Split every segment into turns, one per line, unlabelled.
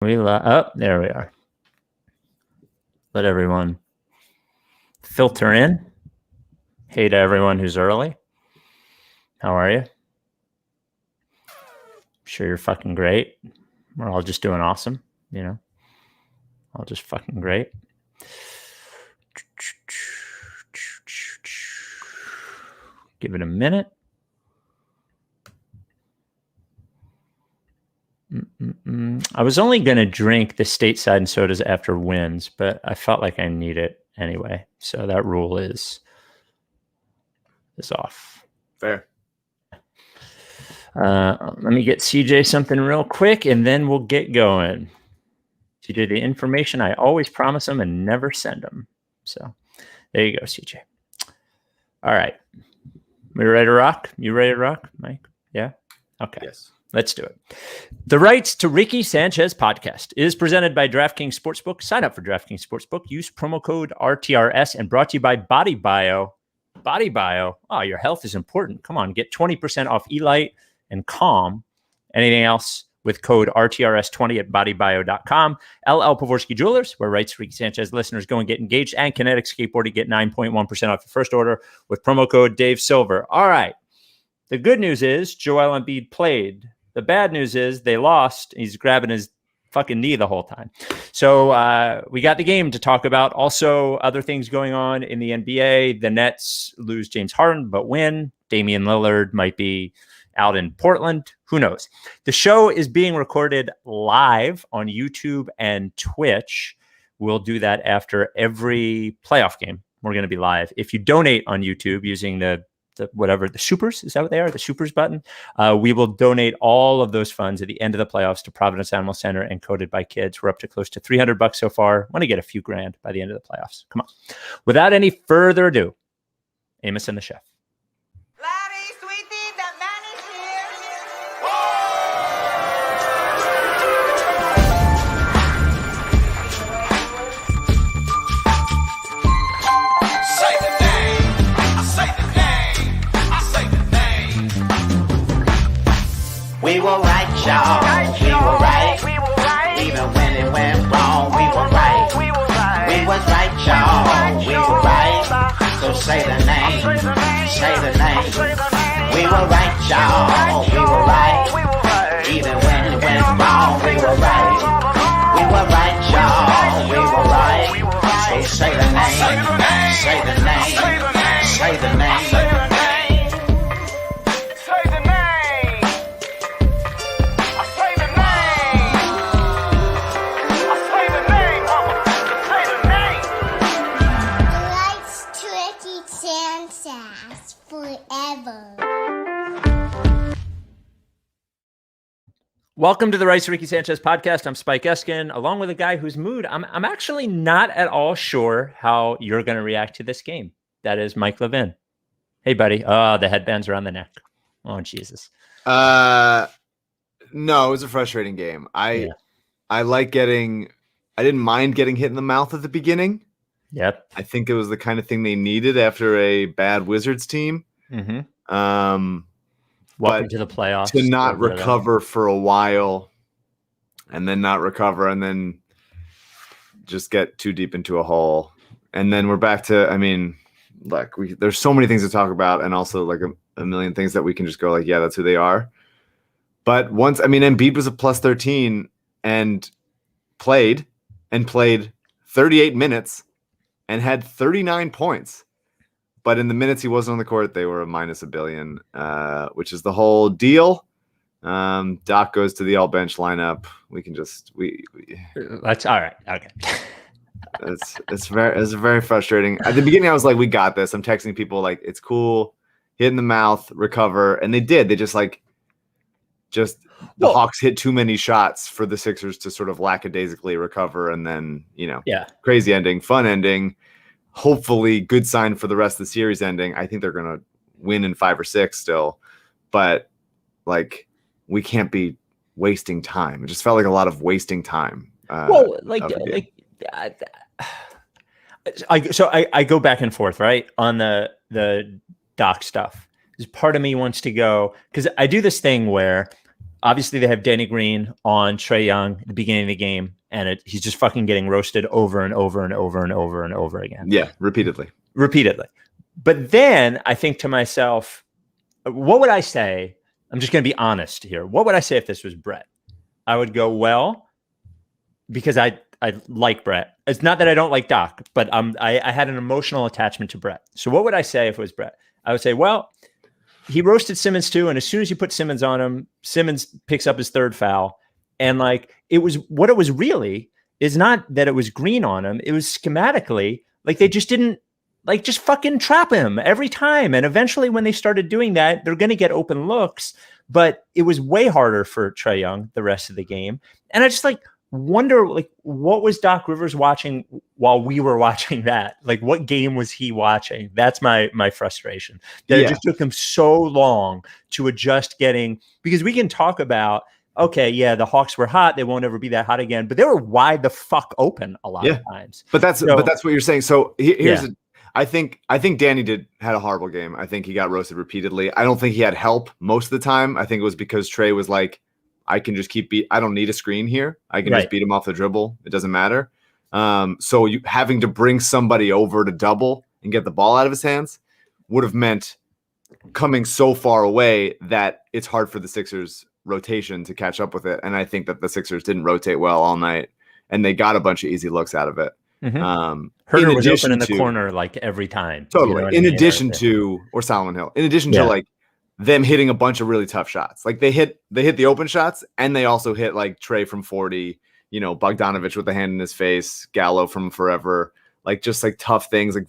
There we are. Let everyone filter in. Hey to everyone who's early. How are you? Sure you're fucking great. We're all just doing awesome, you know. All just fucking great. Give it a minute. I was only going to drink the stateside and sodas after wins, but I felt like I need it anyway. So that rule is off.
Fair.
Let me get CJ something real quick, and then we'll get going. CJ, the information I always promise them and never send them. So there you go, CJ. All right. We ready to rock? You ready to rock, Mike? Yeah? Okay.
Yes.
Let's do it. The Rights to Ricky Sanchez podcast is presented by DraftKings Sportsbook. Sign up for DraftKings Sportsbook. Use promo code RTRS and brought to you by Body Bio. Body Bio. Oh, your health is important. Come on, get 20% off Elite and Calm. Anything else with code RTRS20 at bodybio.com. LL Pavorsky Jewelers, where Rights to Ricky Sanchez listeners go and get engaged, and Kinetic Skateboarding get 9.1% off your first order with promo code Dave Silver. All right. The good news is Joel Embiid played. The bad news is they lost. He's grabbing his fucking knee the whole time. So we got the game to talk about. Also, other things going on in the NBA. The Nets lose James Harden, but win. Damian Lillard might be out in Portland. Who knows? The show is being recorded live on YouTube and Twitch. We'll do that after every playoff game. We're going to be live. If you donate on YouTube using the supers, is that what they are? The supers button. We will donate all of those funds at the end of the playoffs to Providence Animal Center and Coded by Kids. We're up to close to $300 so far. Want to get a few grand by the end of the playoffs. Come on. Without any further ado, Amos and the Chef.
Larry, sweetie, the man is here.
Say the name. I say the name. I say the name.
We were right, y'all. We were right. Even when it went wrong, we were right. We was right, y'all. We were right. So say the name. Say the name. We were right, y'all. We were right. Even when it went wrong, we were right. We were right, y'all. We were right. So say the name. Say the name. Say the name.
Say the name. Say the name. I say the name. I say the name. Say the name.
Rights to Ricky Sanchez forever.
Welcome to the Rights to Ricky Sanchez podcast. I'm Spike Eskin, along with a guy whose mood I'm actually not at all sure how you're going to react to this game. That is Mike Levin. Hey, buddy. Oh, the headbands around the neck. Oh, Jesus.
No, it was a frustrating game. I didn't mind getting hit in the mouth at the beginning.
Yep.
I think it was the kind of thing they needed after a bad Wizards team.
Mm-hmm. Welcome to the playoffs.
To not recover for a while and then not recover and then just get too deep into a hole. And then we're back to, I mean, look, there's so many things to talk about and also like a million things that we can just go like, yeah, that's who they are. But once, I mean, Embiid was a plus 13 and played 38 minutes and had 39 points. But in the minutes he wasn't on the court, they were a minus $1 billion, which is the whole deal. Doc goes to the all bench lineup. We can just
That's all right. Okay.
It's very frustrating. At the beginning, I was like, "We got this." I'm texting people like, "It's cool." Hit in the mouth, recover, and they did. They just the Hawks hit too many shots for the Sixers to sort of lackadaisically recover, and then crazy ending, fun ending. Hopefully good sign for the rest of the series ending. I think they're going to win in 5 or 6 still, but like we can't be wasting time. It just felt like a lot of wasting time.
I go back and forth, right? On the Doc stuff. Because part of me wants to go, because I do this thing where obviously they have Danny Green on Trae Young at the beginning of the game, and he's just fucking getting roasted over and over and over and over and over again.
Yeah, repeatedly.
But then I think to myself, what would I say? I'm just going to be honest here. What would I say if this was Brett? I would go, well, because I like Brett. It's not that I don't like Doc, but I had an emotional attachment to Brett. So what would I say if it was Brett? I would say, well, he roasted Simmons too, and as soon as you put Simmons on him, Simmons picks up his third foul. And like it was really is not that it was Green on him. It was schematically like they just didn't like just fucking trap him every time. And eventually when they started doing that, they're going to get open looks, but it was way harder for Trae Young the rest of the game. And I just like wonder, like, what was Doc Rivers watching while we were watching that? Like, what game was he watching? That's my frustration. That it just took him so long to adjust because we can talk about, okay, yeah, the Hawks were hot. They won't ever be that hot again, but they were wide the fuck open a lot of times.
But that's what you're saying. So here's I think Danny had a horrible game. I think he got roasted repeatedly. I don't think he had help most of the time. I think it was because Trae was like, I can just I don't need a screen here. I can just beat him off the dribble. It doesn't matter. So you having to bring somebody over to double and get the ball out of his hands would have meant coming so far away that it's hard for the Sixers rotation to catch up with it. And I think that the Sixers didn't rotate well all night, and they got a bunch of easy looks out of it.
Herder was open in the corner like every time.
Totally. You know in addition to, or Solomon Hill, in addition to like them hitting a bunch of really tough shots. Like they hit the open shots, and they also hit like Trae from 40, Bogdanovich with the hand in his face, Gallo from forever, like just like tough things, like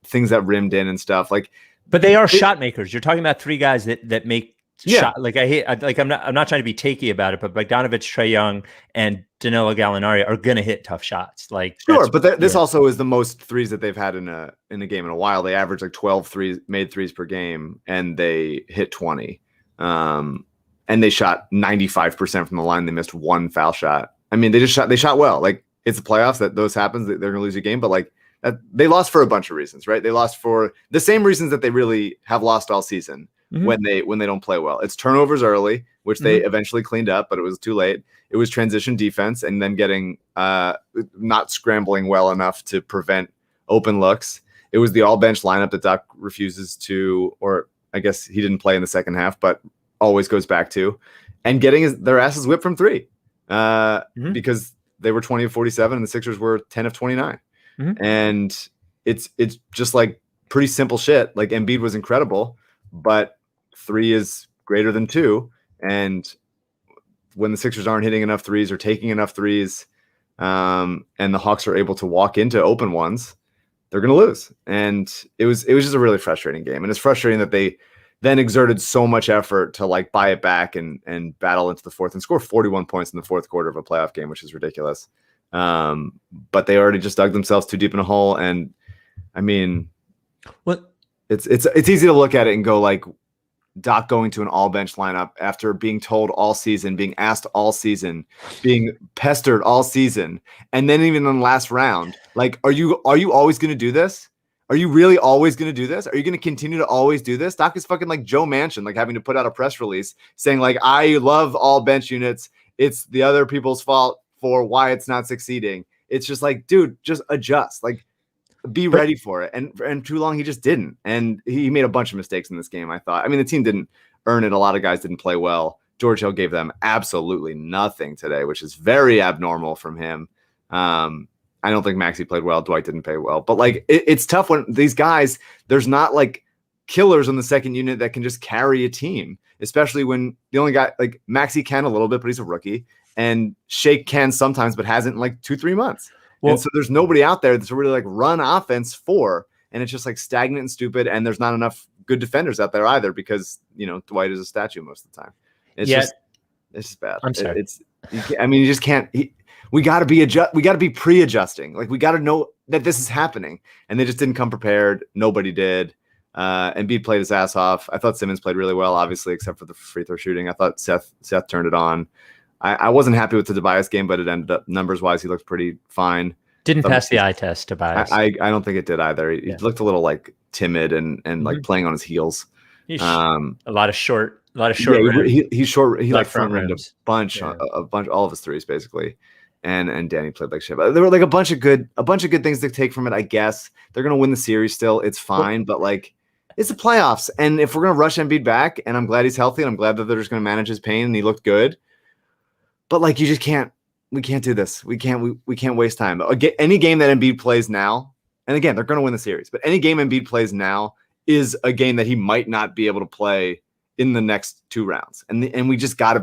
things that rimmed in and stuff. Like,
but they are shot makers. You're talking about three guys that make shot. Like I'm not trying to be takey about it, but Bogdanovich, Trae Young, and Danilo Gallinari are going to hit tough shots. Like
sure, but this also is the most threes that they've had in a game in a while. They average like 12 made threes per game, and they hit 20. And they shot 95% from the line. They missed one foul shot. I mean, they shot well. Like it's the playoffs that those happens. They're going to lose a game, but like they lost for a bunch of reasons, right? They lost for the same reasons that they really have lost all season. When they don't play well. It's turnovers early, which they eventually cleaned up, but it was too late. It was transition defense and then getting not scrambling well enough to prevent open looks. It was the all bench lineup that Doc refuses to, or I guess he didn't play in the second half, but always goes back to, and getting their asses whipped from three because they were 20 of 47 and the Sixers were 10 of 29. And it's just like pretty simple shit. Like Embiid was incredible, but 3 is greater than 2. And when the Sixers aren't hitting enough threes or taking enough threes, and the Hawks are able to walk into open ones, they're going to lose. And it was just a really frustrating game. And it's frustrating that they then exerted so much effort to like buy it back and battle into the fourth and score 41 points in the fourth quarter of a playoff game, which is ridiculous. But they already just dug themselves too deep in a hole. And I mean, it's easy to look at it and go like, Doc going to an all bench lineup after being told all season, being asked all season, being pestered all season, and then even in the last round, like, are you always going to do this? Are you really always going to do this? Are you going to continue to always do this? Doc is fucking like Joe Manchin, like having to put out a press release saying like, I love all bench units. It's the other people's fault for why it's not succeeding. It's just like, dude, just adjust. Like, be ready for it. And too long he just didn't. And he made a bunch of mistakes in this game, I thought. I mean, the team didn't earn it. A lot of guys didn't play well. George Hill gave them absolutely nothing today, which is very abnormal from him. I don't think Maxey played well. Dwight didn't play well. But like it's tough when these guys, there's not like killers in the second unit that can just carry a team, especially when the only guy like Maxey can a little bit, but he's a rookie. And Shake can sometimes, but hasn't in like 2-3 months. Well, and so there's nobody out there that's really like run offense for, and it's just like stagnant and stupid. And there's not enough good defenders out there either because, Dwight is a statue most of the time. It's just bad.
I'm sorry.
You just can't, we got to be pre-adjusting. Like we got to know that this is happening, and they just didn't come prepared. Nobody did. Embiid played his ass off. I thought Simmons played really well, obviously, except for the free throw shooting. I thought Seth turned it on. I wasn't happy with the Tobias game, but it ended up numbers-wise, he looked pretty fine.
Didn't pass the eye test, Tobias.
I don't think it did either. He looked a little like timid and like playing on his heels.
A lot of short A lot of short
Yeah,
rim.
he's short. He like
Left front
front rimmed a
rims.
bunch,
Yeah.
a bunch, all of his threes basically. And Danny played like shit. But there were like a bunch of good things to take from it. I guess they're gonna win the series still. It's fine, but like it's the playoffs, and if we're gonna rush Embiid back, and I'm glad he's healthy, and I'm glad that they're just gonna manage his pain, and he looked good. But like you just can't. We can't do this. We can't waste time. Any game that Embiid plays now, and again they're gonna win the series, but any game Embiid plays now is a game that he might not be able to play in the next 2 rounds, and we just gotta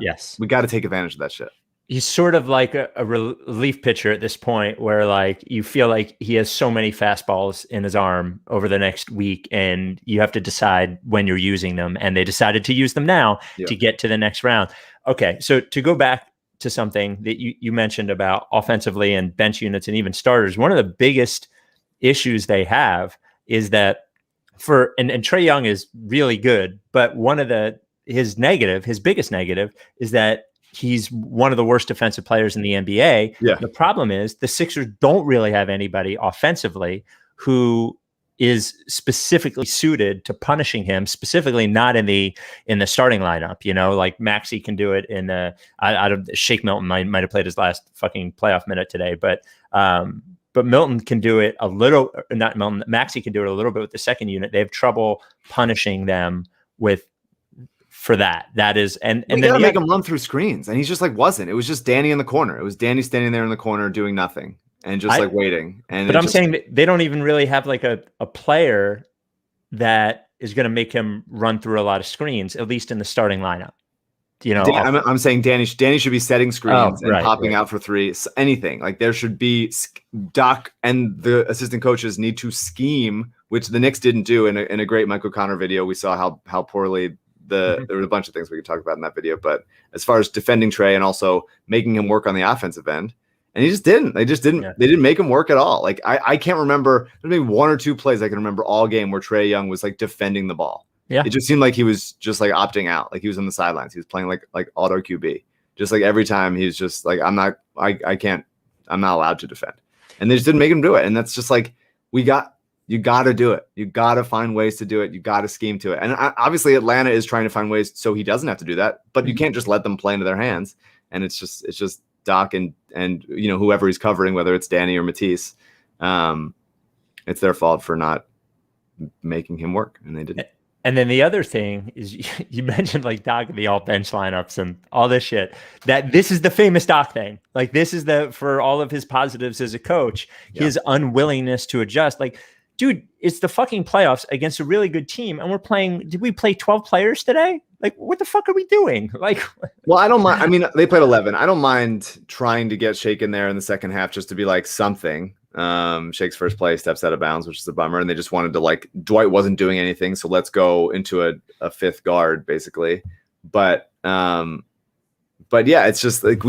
take advantage of that shit.
He's sort of like a relief pitcher at this point where like you feel like he has so many fastballs in his arm over the next week and you have to decide when you're using them. And they decided to use them now to get to the next round. Okay. So to go back to something that you mentioned about offensively and bench units and even starters, one of the biggest issues they have is that and Trae Young is really good, but his biggest negative is that he's one of the worst defensive players in the NBA.
Yeah. The
problem is the Sixers don't really have anybody offensively who is specifically suited to punishing him, specifically not in the starting lineup. You know, like Maxey can do it Shake Milton might have played his last fucking playoff minute today, but Milton can do it a little, not Milton, Maxey can do it a little bit with the second unit. They have trouble punishing them for that. That is, and
then
they
make him run through screens, and he's just like wasn't. It was just Danny in the corner. It was Danny standing there in the corner doing nothing and just like waiting.
But I'm saying that they don't even really have like a player that is going to make him run through a lot of screens, at least in the starting lineup. You know,
I'm saying Danny should be setting screens and popping out for 3. Anything like there should be Doc and the assistant coaches need to scheme, which the Knicks didn't do in a great Michael Connor video. We saw how poorly. There were a bunch of things we could talk about in that video, but as far as defending Trae and also making him work on the offensive end, and he just didn't. They didn't make him work at all. Like I can't remember. There's maybe 1 or 2 plays I can remember all game where Trae Young was like defending the ball. Yeah, it just seemed like he was just like opting out, like he was on the sidelines. He was playing like auto QB. Just like every time he's just like I'm not allowed to defend, and they just didn't make him do it. And that's just like you got to do it. You got to find ways to do it. You got to scheme to it. And obviously Atlanta is trying to find ways so he doesn't have to do that, but you can't just let them play into their hands. And it's just Doc and you know, whoever he's covering, whether it's Danny or Matisse, it's their fault for not making him work. And they didn't.
And then the other thing is you mentioned like Doc and the all bench lineups and all this shit, that this is the famous Doc thing. Like this is for all of his positives as a coach, his unwillingness to adjust. Like, dude, it's the fucking playoffs against a really good team. And did we play 12 players today? Like, what the fuck are we doing? Like,
well, I don't mind. I mean, they played 11. I don't mind trying to get Shake in there in the second half just to be like something. Shake's first play steps out of bounds, which is a bummer. And they just wanted to like, Dwight wasn't doing anything. So let's go into a fifth guard basically. But yeah, it's just like,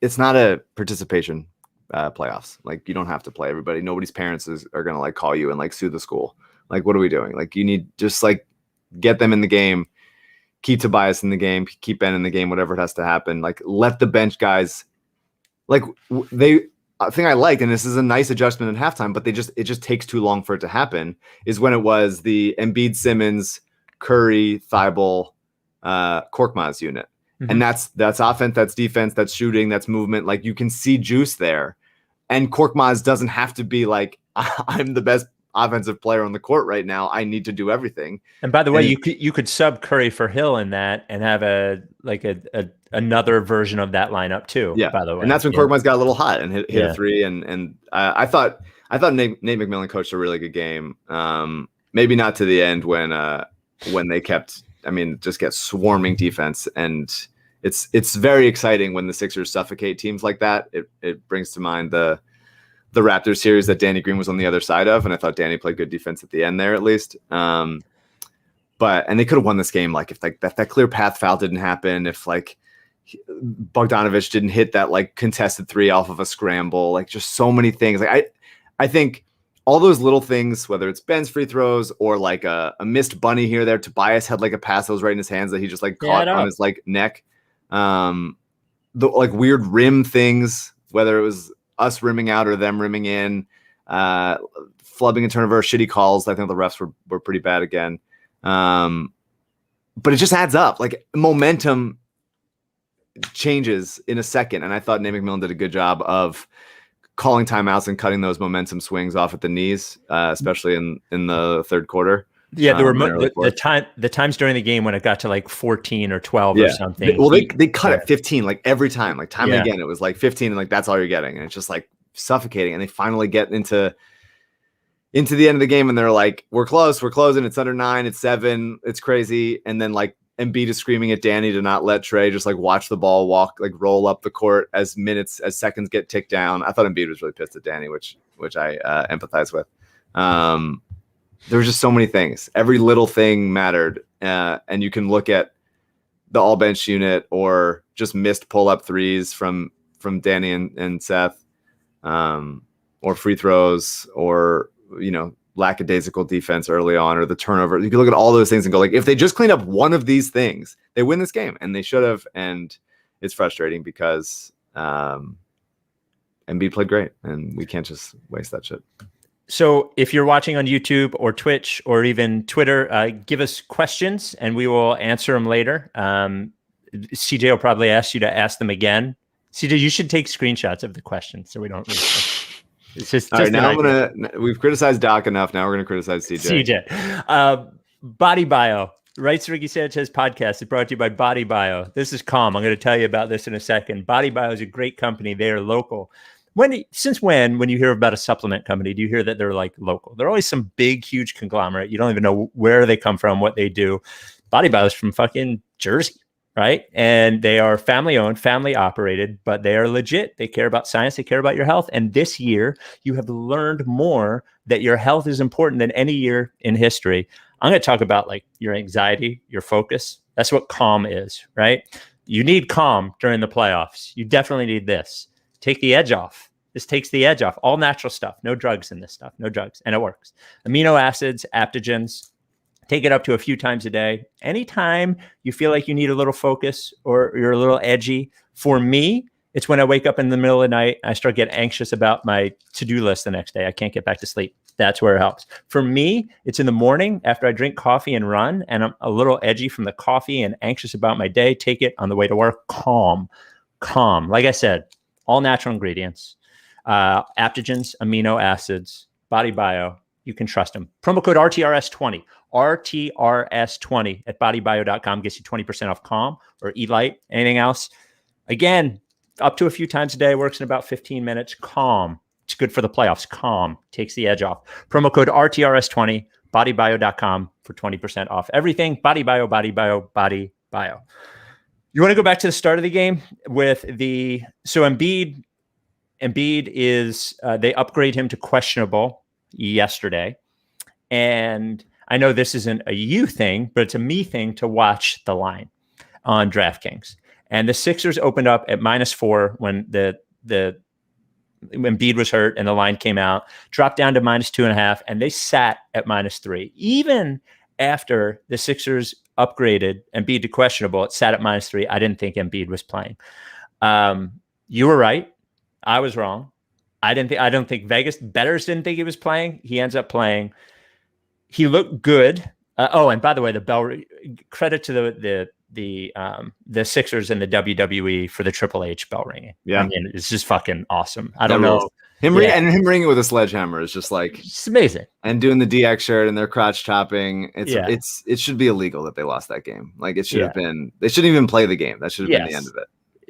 it's not a participation playoffs. Like you don't have to play everybody. Nobody's parents are gonna like call you and like sue the school. Like what are we doing? Like you need just like get them in the game, keep Tobias in the game, keep Ben in the game, whatever it has to happen. Like let the bench guys like a thing I liked, and this is a nice adjustment at halftime, but it just takes too long for it to happen, is when it was the Embiid, Simmons, Curry, Thibault, Korkmaz unit. Mm-hmm. And that's offense, that's defense, that's shooting, that's movement. Like you can see juice there. And Korkmaz doesn't have to be like, I'm the best offensive player on the court right now. I need to do everything. And by the way,
you could sub Curry for Hill in that and have another version of that lineup too.
Yeah.
By the way,
and that's when Korkmaz got a little hot and hit a 3. And I thought Nate McMillan coached a really good game. Maybe not to the end when they kept. I mean, just get swarming defense, and it's very exciting when the Sixers suffocate teams like that. It brings to mind the Raptors series that Danny Green was on the other side of, and I thought Danny played good defense at the end there at least. And they could have won this game like if like that clear path foul didn't happen, if like Bogdanovich didn't hit that like contested 3 off of a scramble, like just so many things. Like I think. All those little things, whether it's Ben's free throws or like a missed bunny here or there, Tobias had like a pass that was right in his hands that he just like caught on his like neck. The like weird rim things, whether it was us rimming out or them rimming in, flubbing and turnover, shitty calls. I think the refs were pretty bad again. but it just adds up. Like momentum changes in a second. And I thought Nate McMillan did a good job of calling timeouts and cutting those momentum swings off at the knees, especially in the third quarter.
Yeah, there were the times during the game when it got to like 14 or 12 or something.
They cut it 15 like every time, like time and again. It was like 15 and like that's all you're getting, and it's just like suffocating. And they finally get into the end of the game, and they're like, "We're close, we're closing. It's under 9, it's 7, it's crazy." And then like Embiid is screaming at Danny to not let Trey just like watch the ball roll up the court as seconds get ticked down. I thought Embiid was really pissed at Danny, which I empathize with. There were just so many things. Every little thing mattered. And you can look at the all bench unit or just missed pull up threes from Danny and Seth, or free throws, or, lackadaisical defense early on, or the turnover. You can look at all those things and go like, if they just clean up one of these things, they win this game, and they should have. And it's frustrating because Embiid played great, and we can't just waste that shit.
So if you're watching on YouTube or Twitch or even Twitter, give us questions and we will answer them later. CJ will probably ask you to ask them again. CJ, you should take screenshots of the questions so we don't lose them. It's just
all right, now we've criticized Doc enough. Now we're going to criticize CJ.
Body Bio, Rights to Ricky Sanchez podcast is brought to you by Body Bio. This is Calm. I'm going to tell you about this in a second. Body Bio is a great company. They are local. When you hear about a supplement company, do you hear that they're like local? They're always some big, huge conglomerate. You don't even know where they come from, what they do. Body Bio is from fucking Jersey, right? And they are family owned, family operated, but they are legit. They care about science. They care about your health. And this year, you have learned more that your health is important than any year in history. I'm going to talk about like your anxiety, your focus. That's what Calm is, right? You need Calm during the playoffs. You definitely need this. Take the edge off. This takes the edge off. All natural stuff. No drugs in this stuff. No drugs. And it works. Amino acids, adaptogens. Take it up to a few times a day. Anytime you feel like you need a little focus or you're a little edgy. For me, it's when I wake up in the middle of the night. I start getting anxious about my to-do list the next day. I can't get back to sleep. That's where it helps. For me, it's in the morning after I drink coffee and run, and I'm a little edgy from the coffee and anxious about my day. Take it on the way to work. Calm. Like I said, all natural ingredients, adaptogens, amino acids, Body Bio. You can trust them. Promo code RTRS20, RTRS20 at bodybio.com gets you 20% off Calm or Elite. Anything else? Again, up to a few times a day, works in about 15 minutes. Calm. It's good for the playoffs. Calm takes the edge off. Promo code RTRS20, bodybio.com for 20% off everything. Body Bio, Body Bio, Body Bio. You want to go back to the start of the game with Embiid is, they upgrade him to questionable yesterday. And I know this isn't a you thing, but it's a me thing to watch the line on DraftKings. And the Sixers opened up at -4 when when Embiid was hurt and the line came out, dropped down to -2.5, and they sat at -3. Even after the Sixers upgraded Embiid to questionable, it sat at -3. I didn't think Embiid was playing. You were right. I was wrong. I don't think Vegas bettors didn't think he was playing. He ends up playing. He looked good. And by the way, credit to the Sixers and the WWE for the Triple H bell ringing. Yeah, I mean, it's just fucking awesome. I don't know. Him
ringing it with a sledgehammer is just like,
it's amazing.
And doing the DX shirt and their crotch chopping. It should be illegal that they lost that game. Like it should have been. They shouldn't even play the game. That should have been the end of it.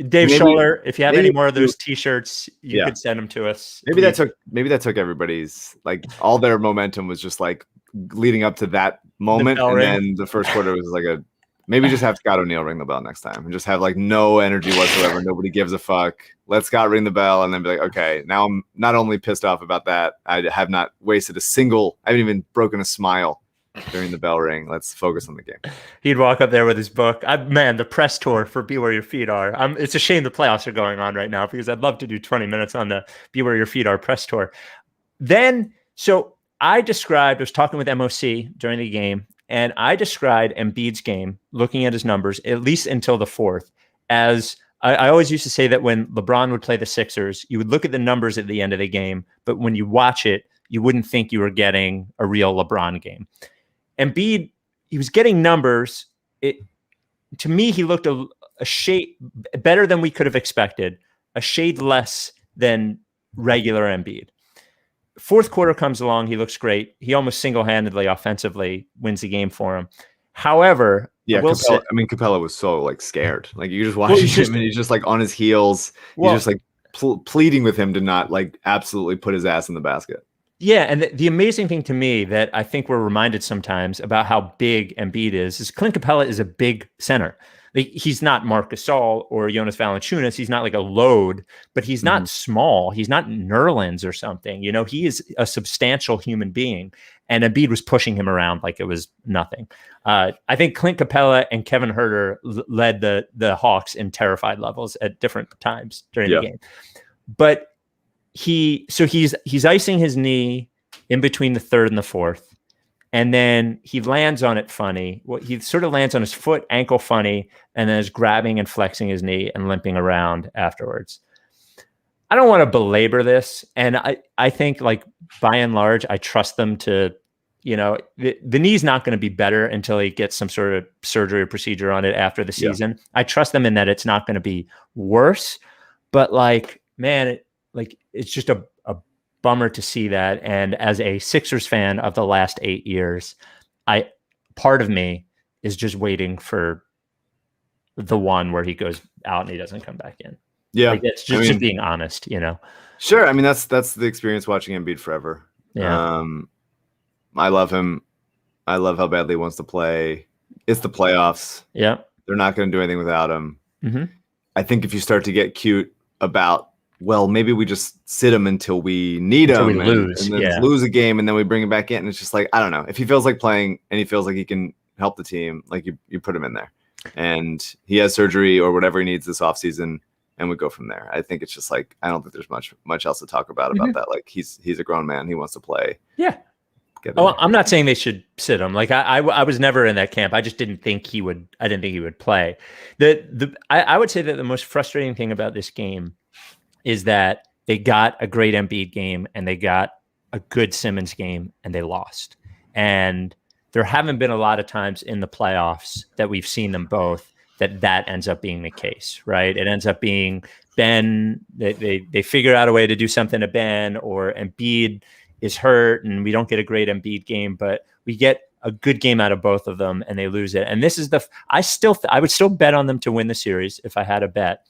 Dave Scholler, if you have any more of those T-shirts, you could send them to us.
Maybe that took everybody's, like, all their momentum was just like leading up to that moment, and then the first quarter was like maybe just have Scott O'Neal ring the bell next time and just have like no energy whatsoever. Nobody gives a fuck. Let Scott ring the bell and then be like, okay, now I'm not only pissed off about that, I have not wasted I haven't even broken a smile during the bell ring. Let's focus on the game.
He'd walk up there with his book. The press tour for Be Where Your Feet Are. It's a shame the playoffs are going on right now because I'd love to do 20 minutes on the Be Where Your Feet Are press tour. Then, so I was talking with MOC during the game, and I described Embiid's game, looking at his numbers, at least until the fourth, as I always used to say that when LeBron would play the Sixers, you would look at the numbers at the end of the game, but when you watch it, you wouldn't think you were getting a real LeBron game. Embiid, he was getting numbers to me, he looked a shade better than we could have expected, a shade less than regular Embiid. Fourth quarter comes along, he looks great. He almost single-handedly offensively wins the game for him. However,
yeah, Capella was so like scared. Like you just watching him and he's just like on his heels. He's just like pleading with him to not like absolutely put his ass in the basket.
Yeah, and the amazing thing to me that I think we're reminded sometimes about how big Embiid is Clint Capella is a big center. Like, he's not Marc Gasol or Jonas Valanciunas. He's not like a load, but he's not small. He's not Nerlens or something. You know, he is a substantial human being, and Embiid was pushing him around like it was nothing. I think Clint Capella and Kevin Huerter led the Hawks in terrified levels at different times during the game. But he's icing his knee in between the third and the fourth. And then he lands on it funny. Well, he sort of lands on his foot, ankle funny, and then is grabbing and flexing his knee and limping around afterwards. I don't want to belabor this. And I think, like, by and large, I trust them to, you know, the knee's not going to be better until he gets some sort of surgery or procedure on it after the season. I trust them in that it's not going to be worse. But, like, man, it's just a bummer to see that. And as a Sixers fan of the last 8 years, part of me is just waiting for the one where he goes out and he doesn't come back in. Yeah, like, it's just being honest, you know.
Sure, I mean that's the experience watching Embiid forever. Yeah, I love him. I love how badly he wants to play. It's the playoffs.
Yeah,
they're not going to do anything without him. I think if you start to get cute about, well, maybe we just sit him until we need him
and then
lose a game and then we bring him back in. And it's just like, I don't know. If he feels like playing and he feels like he can help the team, like you put him in there. And he has surgery or whatever he needs this offseason, and we go from there. I think it's just like, I don't think there's much else to talk about that. Like he's a grown man. He wants to play.
Yeah. Oh, I'm not saying they should sit him. Like I was never in that camp. I just didn't think he would. I didn't think he would play. I would say that the most frustrating thing about this game is that they got a great Embiid game and they got a good Simmons game and they lost. And there haven't been a lot of times in the playoffs that we've seen them both that ends up being the case, right? It ends up being Ben, they figure out a way to do something to Ben, or Embiid is hurt and we don't get a great Embiid game, but we get a good game out of both of them and they lose it. And this is I would still bet on them to win the series if I had a bet.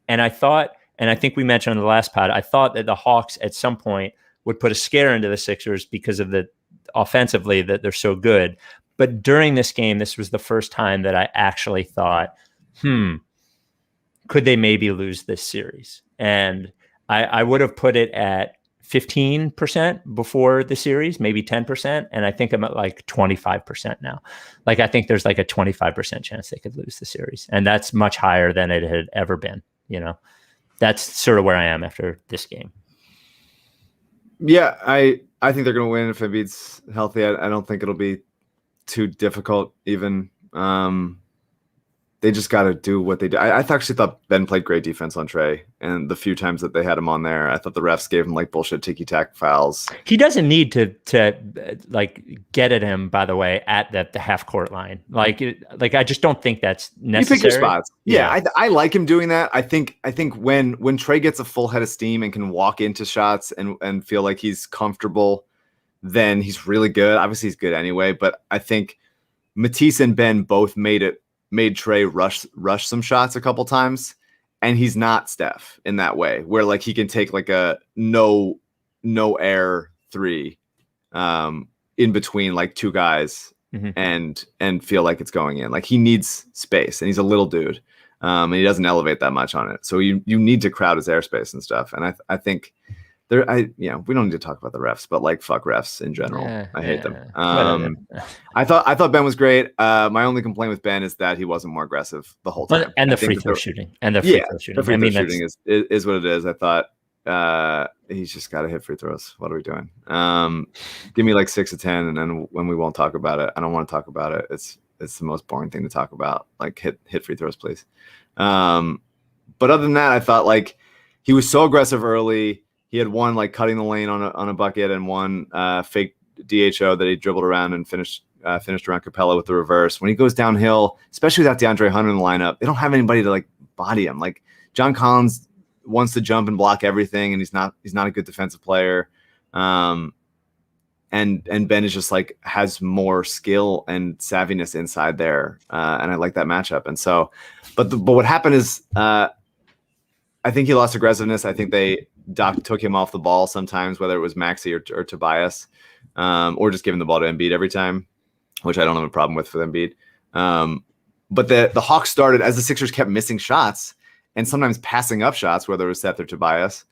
And I thought, and I think we mentioned on the last pod, I thought that the Hawks at some point would put a scare into the Sixers because of the offensively that they're so good. But during this game, this was the first time that I actually thought, could they maybe lose this series? And I would have put it at 15% before the series, maybe 10%. And I think I'm at like 25% now. Like, I think there's like a 25% chance they could lose the series. And that's much higher than it had ever been, you know. That's sort of where I am after this game.
Yeah, I think they're going to win if Embiid's healthy. I don't think it'll be too difficult even. They just got to do what they do. I actually thought Ben played great defense on Trey, and the few times that they had him on there, I thought the refs gave him like bullshit ticky-tack fouls.
He doesn't need to like get at him, by the way, at the half court line. Like I just don't think that's necessary.
You pick your spots. Yeah. I like him doing that. I think when Trey gets a full head of steam and can walk into shots and feel like he's comfortable, then he's really good. Obviously he's good anyway, but I think Matisse and Ben both made Trey rush some shots a couple times, and he's not Steph in that way, where like he can take like a no air three in between like two guys and feel like it's going in. Like he needs space, and he's a little dude, and he doesn't elevate that much on it. So you need to crowd his airspace and stuff. And I think we don't need to talk about the refs, but like fuck refs in general. I hate them. I thought Ben was great. My only complaint with Ben is that he wasn't more aggressive the whole time.
And the free throw shooting. The free throw shooting
is what it is. I thought he's just got to hit free throws. What are we doing? Give me like 6 of 10, and then when we won't talk about it, I don't want to talk about it. It's the most boring thing to talk about. Like hit free throws, please. But other than that, I thought like he was so aggressive early. He had one like cutting the lane on a bucket and one fake DHO that he dribbled around and finished finished around Capella with the reverse. When he goes downhill, especially without DeAndre Hunter in the lineup, they don't have anybody to like body him. Like John Collins wants to jump and block everything, and he's not a good defensive player. And Ben is just like has more skill and savviness inside there, and I like that matchup. And so, but what happened is, I think he lost aggressiveness. I think Doc took him off the ball sometimes, whether it was Maxey or Tobias, or just giving the ball to Embiid every time, which I don't have a problem with for Embiid. But the Hawks started as the Sixers kept missing shots and sometimes passing up shots, whether it was Seth or Tobias.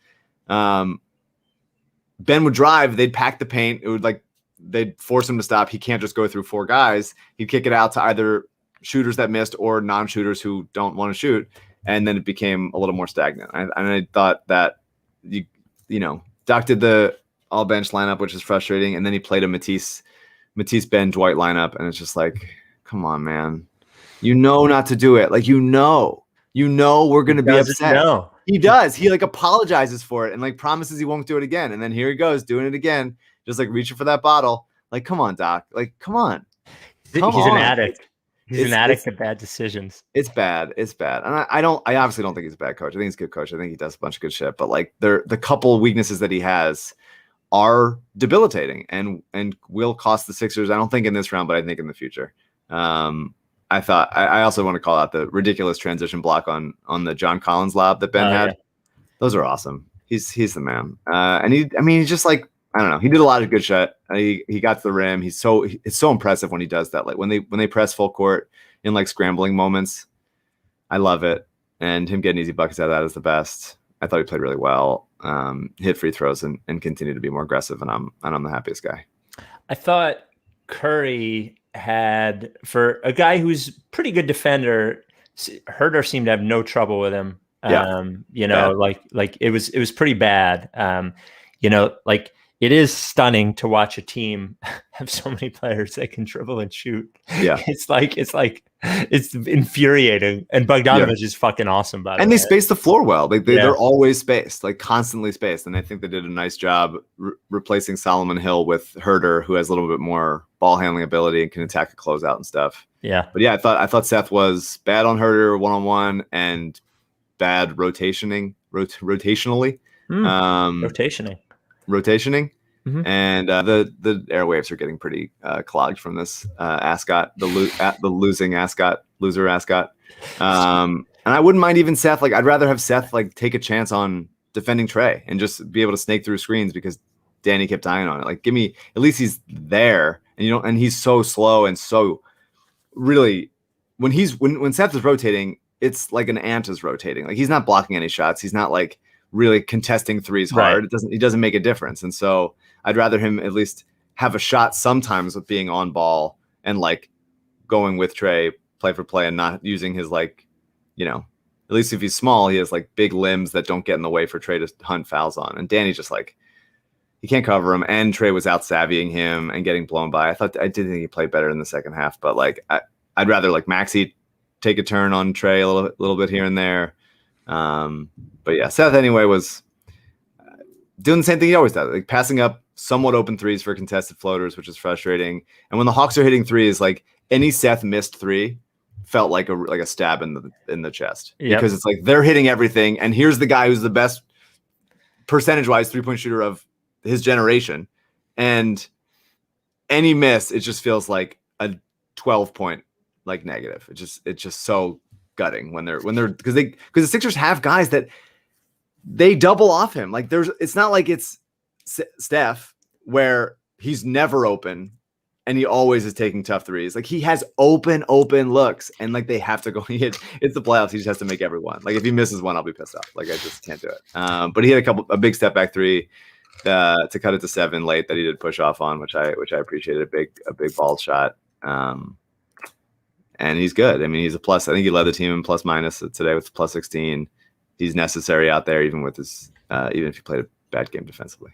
Ben would drive, they'd pack the paint. It would they'd force him to stop. He can't just go through 4 guys. He'd kick it out to either shooters that missed or non-shooters who don't want to shoot. And then it became a little more stagnant. I thought that, Doc did the all bench lineup, which is frustrating. And then he played a Matisse, Ben, Dwight lineup. And it's just like, come on, man. Not to do it. Like, we're going to be upset.
No.
He does. He apologizes for it and promises he won't do it again. And then here he goes doing it again, just reaching for that bottle. Like, come on, Doc. Like, come on.
He's an addict. He's an addict at bad decisions.
It's bad. It's bad. And I obviously don't think he's a bad coach. I think he's a good coach. I think he does a bunch of good shit. But the couple of weaknesses that he has are debilitating and will cost the Sixers. I don't think in this round, but I think in the future. I also want to call out the ridiculous transition block on the John Collins lob that Ben had. Yeah. Those are awesome. He's the man. And he's just I don't know. He did a lot of good shit. He got to the rim. It's so impressive when he does that. When they press full court in scrambling moments, I love it. And him getting easy buckets out of that is the best. I thought he played really well. Hit free throws and continued to be more aggressive. And I'm the happiest guy. I
thought Curry had, for a guy who's pretty good defender, Herder seemed to have no trouble with him. It was pretty bad. It is stunning to watch a team have so many players that can dribble and shoot.
Yeah.
It's infuriating. And Bogdanovich is fucking awesome by the way.
And they space the floor well. They're always spaced, constantly spaced. And I think they did a nice job replacing Solomon Hill with Herder, who has a little bit more ball handling ability and can attack a closeout and stuff.
Yeah.
But yeah, I thought Seth was bad on Herder one-on-one and bad rotationally. Rotationing. Mm-hmm. And the airwaves are getting pretty clogged from this ascot, the loser ascot. And I wouldn't mind even Seth. I'd rather have Seth take a chance on defending Trey and just be able to snake through screens because Danny kept dying on it. Give me, at least he's there, and he's so slow and so really when Seth is rotating, it's like an ant is rotating. He's not blocking any shots. He's not really contesting threes hard.
Right.
It doesn't make a difference. And so I'd rather him at least have a shot sometimes with being on ball and going with Trey play for play and not using his at least if he's small, he has big limbs that don't get in the way for Trey to hunt fouls on. And Danny just he can't cover him. And Trey was out savvying him and getting blown by. I did think he played better in the second half, but I'd rather Maxey take a turn on Trey a little bit here and there. But yeah, Seth anyway was doing the same thing he always does, passing up somewhat open threes for contested floaters, which is frustrating. And when the Hawks are hitting threes, any Seth missed three felt like a stab in the chest. Yep. Because it's they're hitting everything, and here's the guy who's the best percentage-wise 3-point shooter of his generation, and any miss, it just feels like a 12-point negative. It's just so gutting when they're because the Sixers have guys that they double off him. It's not like it's Steph where he's never open and he always is taking tough threes. He has open looks and they have to go. It's the playoffs. He just has to make every one. If he misses one, I'll be pissed off. I just can't do it. But he had a big step back three to cut it to 7 late that he did push off on, which I appreciated. A big ball shot. And he's good. He's a plus. I think he led the team in plus minus today with plus 16. He's necessary out there, even with his, even if he played a bad game defensively.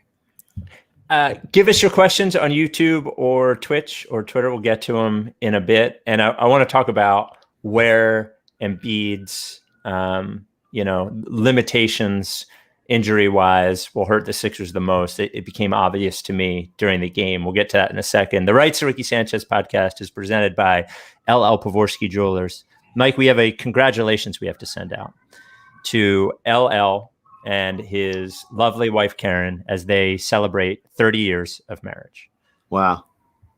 Give us your questions on YouTube or Twitch or Twitter. We'll get to them in a bit. And I want to talk about where Embiid's, limitations injury-wise will hurt the Sixers the most. It became obvious to me during the game. We'll get to that in a second. The Rights to Ricky Sanchez podcast is presented by LL Pavorsky Jewelers. Mike, we have a congratulations we have to send out to LL and his lovely wife, Karen, as they celebrate 30 years of marriage.
Wow.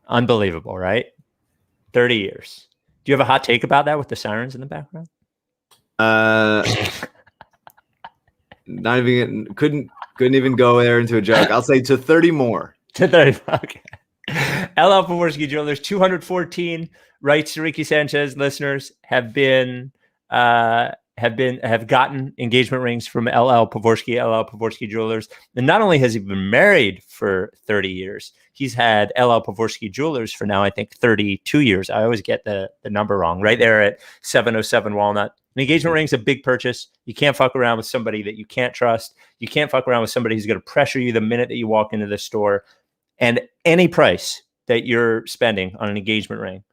Unbelievable, right? 30 years. Do you have a hot take about that with the sirens in the background?
Not even couldn't even go there into a joke. I'll say to 30 more.
To 30. Okay. LL Pavorsky Jewelers, 214 Rights to Ricky Sanchez listeners have gotten engagement rings from LL Pavorsky Jewelers. And not only has he been married for 30 years, he's had LL Pavorsky Jewelers for now, I think 32 years. I always get the number wrong. Right there at 707 Walnut. An engagement ring is a big purchase. You can't fuck around with somebody that you can't trust. You can't fuck around with somebody who's going to pressure you the minute that you walk into the store. And any price that you're spending on an engagement ring,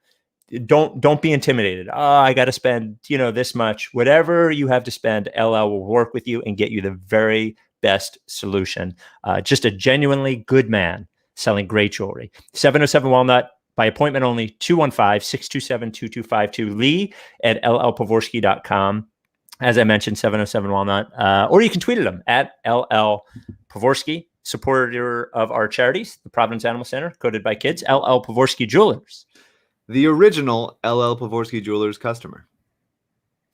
don't be intimidated. Oh, I got to spend, this much. Whatever you have to spend, LL will work with you and get you the very best solution. Just a genuinely good man selling great jewelry. 707 Walnut. By appointment only, 215-627-2252. Lee at llpavorsky.com. As I mentioned, 707 Walnut. Or you can tweet at him at LL Pavorsky, supporter of our charities, the Providence Animal Center, coded by kids, LL Pavorsky Jewelers.
The original LL Pavorsky Jewelers customer.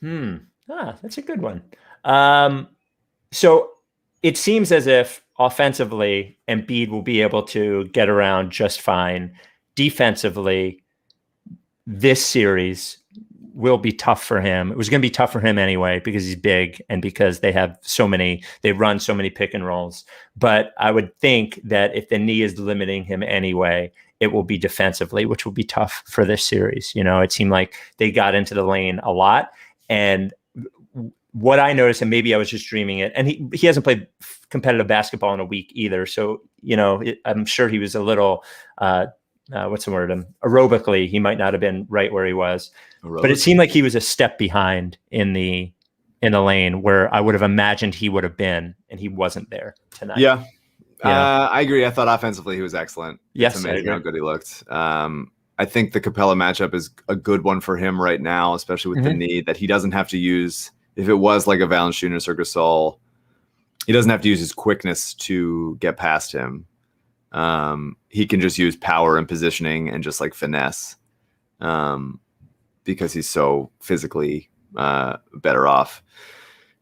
That's a good one. So it seems as if offensively, Embiid will be able to get around just fine. Defensively, this series will be tough for him. It was going to be tough for him anyway because he's big and because they run so many pick and rolls. But I would think that if the knee is limiting him anyway, it will be defensively, which will be tough for this series. It seemed like they got into the lane a lot. And what I noticed, and maybe I was just dreaming it, and he hasn't played competitive basketball in a week either. So, I'm sure he was a little, what's the word? Aerobically, he might not have been right where he was, but it seemed like he was a step behind in the lane where I would have imagined he would have been, and he wasn't there tonight.
Yeah. I agree. I thought offensively he was excellent.
Yes,
it's amazing how good he looked. I think the Capella matchup is a good one for him right now, especially with the knee that he doesn't have to use. If it was like a Valanciunas or Gasol, he doesn't have to use his quickness to get past him. He can just use power and positioning and just like finesse, because he's so physically better off.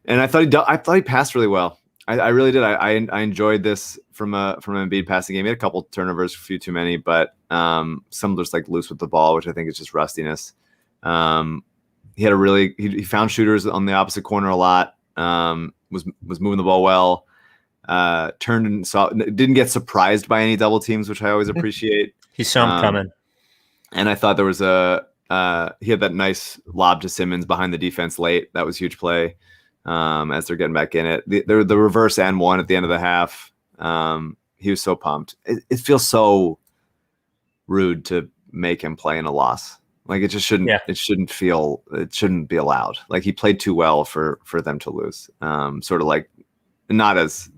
And I thought he passed really well. I really did. I enjoyed this from an Embiid passing game. He had a couple turnovers, a few too many, but some just like loose with the ball, which I think is just rustiness. He had he found shooters on the opposite corner a lot. Was moving the ball well. Turned and didn't get surprised by any double teams, which I always appreciate.
He saw him coming. And
I thought there was he had that nice lob to Simmons behind the defense late. That was a huge play. As they're getting back in it, the reverse and one at the end of the half. He was so pumped. It feels so rude to make him play in a loss. Like it just shouldn't. Yeah. It shouldn't be allowed. Like he played too well for them to lose. Sort of like not as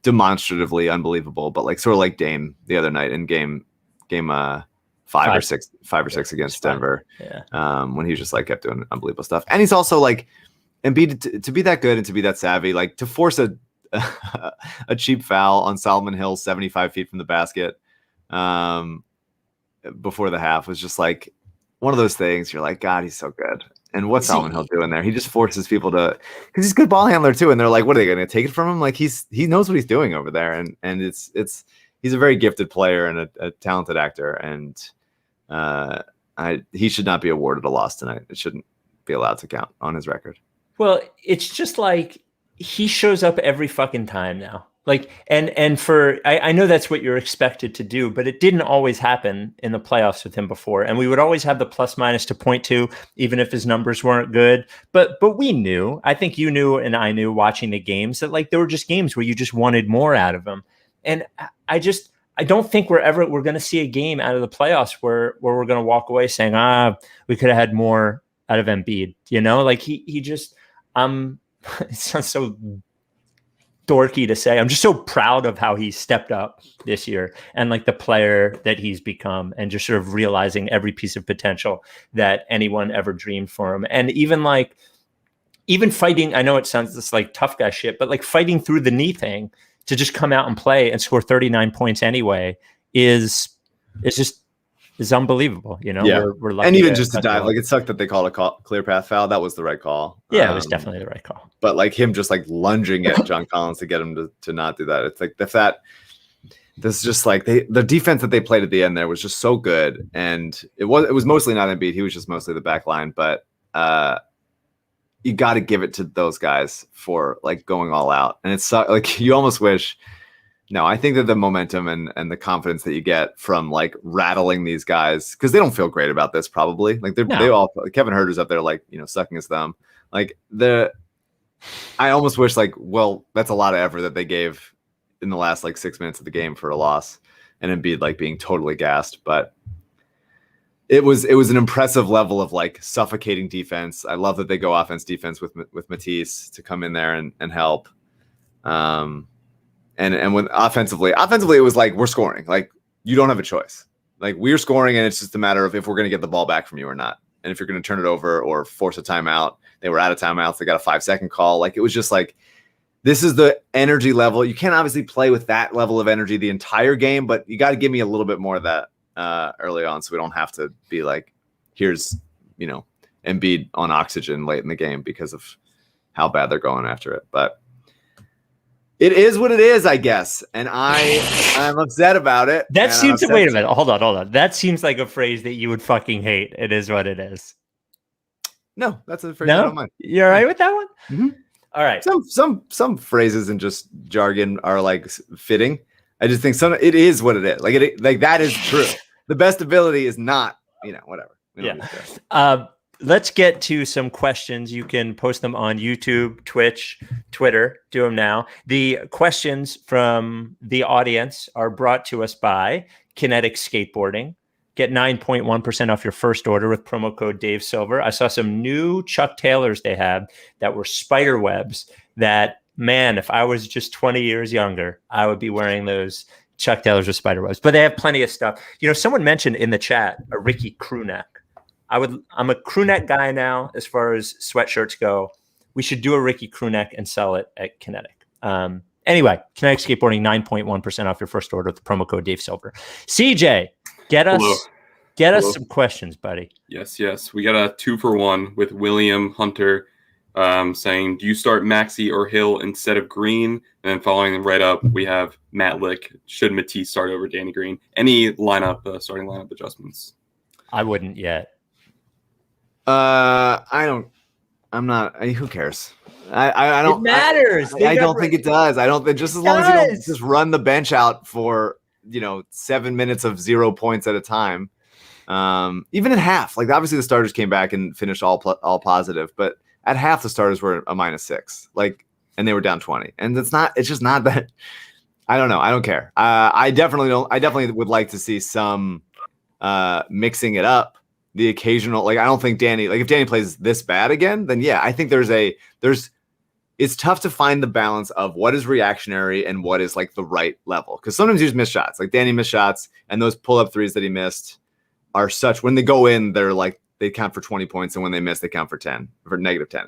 demonstratively unbelievable, but like sort of like Dame the other night in game 5 or 6 against Denver. Yeah. When he just like kept doing unbelievable stuff, and he's also like. Embiid to be that good and to be that savvy, like to force a cheap foul on Solomon Hill 75 feet from the basket before the half was just like one of those things. You're like, God, he's so good. And what's Solomon Hill doing there? He just forces people to, because he's a good ball handler too. And they're like, what are they going to take it from him? Like he knows what he's doing over there, and he's a very gifted player and a talented actor. And he should not be awarded a loss tonight. It shouldn't be allowed to count on his record.
Well, it's just like he shows up every fucking time now. Like, and for, I know that's what you're expected to do, but it didn't always happen in the playoffs with him before. And we would always have the plus minus to point to, even if his numbers weren't good. But we knew, I think you knew, and I knew watching the games that like, there were just games where you just wanted more out of him. And I don't think we're going to see a game out of the playoffs where we're going to walk away saying, we could have had more out of Embiid, like he just, it sounds so dorky to say. I'm just so proud of how he stepped up this year and like the player that he's become, and just sort of realizing every piece of potential that anyone ever dreamed for him. And even fighting, I know it sounds this like tough guy shit, but like fighting through the knee thing to just come out and play and score 39 points anyway is unbelievable. You know,
Yeah.
we're lucky.
And even just to dive, like it sucked that they called a clear path foul. That was the right call.
Yeah, it was definitely the right call.
But like him just like lunging at John Collins to get him to not do that. It's like this is just like the defense that they played at the end there was just so good. And it was mostly not Embiid. He was just mostly the back line. But you got to give it to those guys for like going all out. And it's like you almost wish. No, I think that the momentum and the confidence that you get from like rattling these guys, because they don't feel great about this probably. Like they all, Kevin Huerter's up there like, you know, sucking his thumb. Like I almost wish like, well, that's a lot of effort that they gave in the last like 6 minutes of the game for a loss, and Embiid like being totally gassed. But it was an impressive level of like suffocating defense. I love that they go offense defense with Matisse to come in there and help. And when offensively, it was like, we're scoring. Like, you don't have a choice. Like, we're scoring, and it's just a matter of if we're going to get the ball back from you or not. And if you're going to turn it over or force a timeout. They were out of timeouts. They got a 5-second call. Like, it was just like, this is the energy level. You can't obviously play with that level of energy the entire game, but you got to give me a little bit more of that early on so we don't have to be like, here's, you know, Embiid on oxygen late in the game because of how bad they're going after it. But it is what it is, I guess, and I'm upset about it.
That seems. Wait a minute, hold on. That seems like a phrase that you would fucking hate. It is what it is.
No, that's a phrase I don't mind.
You all right with that one?
Mm-hmm.
All right.
Some phrases and just jargon are like fitting. I just think it is what it is. Like that is true. The best ability is not, you know, whatever.
Let's get to some questions. You can post them on YouTube, Twitch, Twitter. Do them now. The questions from the audience are brought to us by Kinetic Skateboarding. Get 9.1% off your first order with promo code Dave Silver. I saw some new Chuck Taylors they had that were spider webs that, man, if I was just 20 years younger, I would be wearing those Chuck Taylors with spider webs. But they have plenty of stuff. You know, someone mentioned in the chat a Ricky crew neck. I'm a crew neck guy now as far as sweatshirts go. We should do a Ricky crew neck and sell it at Kinetic. Anyway, Kinetic Skateboarding, 9.1% off your first order with the promo code Dave Silver. CJ, get us some questions, buddy.
Yes. We got a 2-for-1 with William Hunter saying, do you start Maxey or Hill instead of Green? And then following them right up, we have Matt Lick. Should Matisse start over Danny Green? Any starting lineup adjustments?
I wouldn't yet.
I'm not. Who cares? I don't.
It matters.
I don't think it does. I don't think just as long as you don't just run the bench out for 7 minutes of 0 points at a time. Even at half, like obviously the starters came back and finished all positive, but at half the starters were a -6, like, and they were down 20, and it's just not that. I don't know. I don't care. I definitely would like to see some mixing it up. The occasional, like, I don't think Danny, like if Danny plays this bad again, then yeah, I think it's tough to find the balance of what is reactionary and what is like the right level. Because sometimes you just miss shots. Like Danny missed shots, and those pull-up threes that he missed are such, when they go in, they're like, they count for 20 points, and when they miss, they count for -10.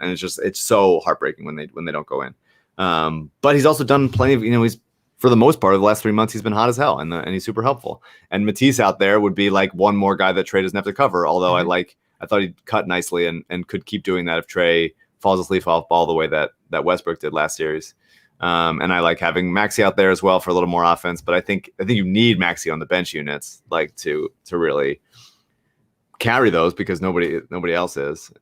And it's so heartbreaking when they don't go in. But he's also done plenty of, he's, for the most part of the last 3 months, he's been hot as hell, and he's super helpful. And Matisse out there would be like one more guy that Trey doesn't have to cover. Although I thought he'd cut nicely and could keep doing that if Trey falls asleep off ball the way that Westbrook did last series. And I like having Maxey out there as well for a little more offense. But I think you need Maxey on the bench units, like to really carry those, because nobody else is.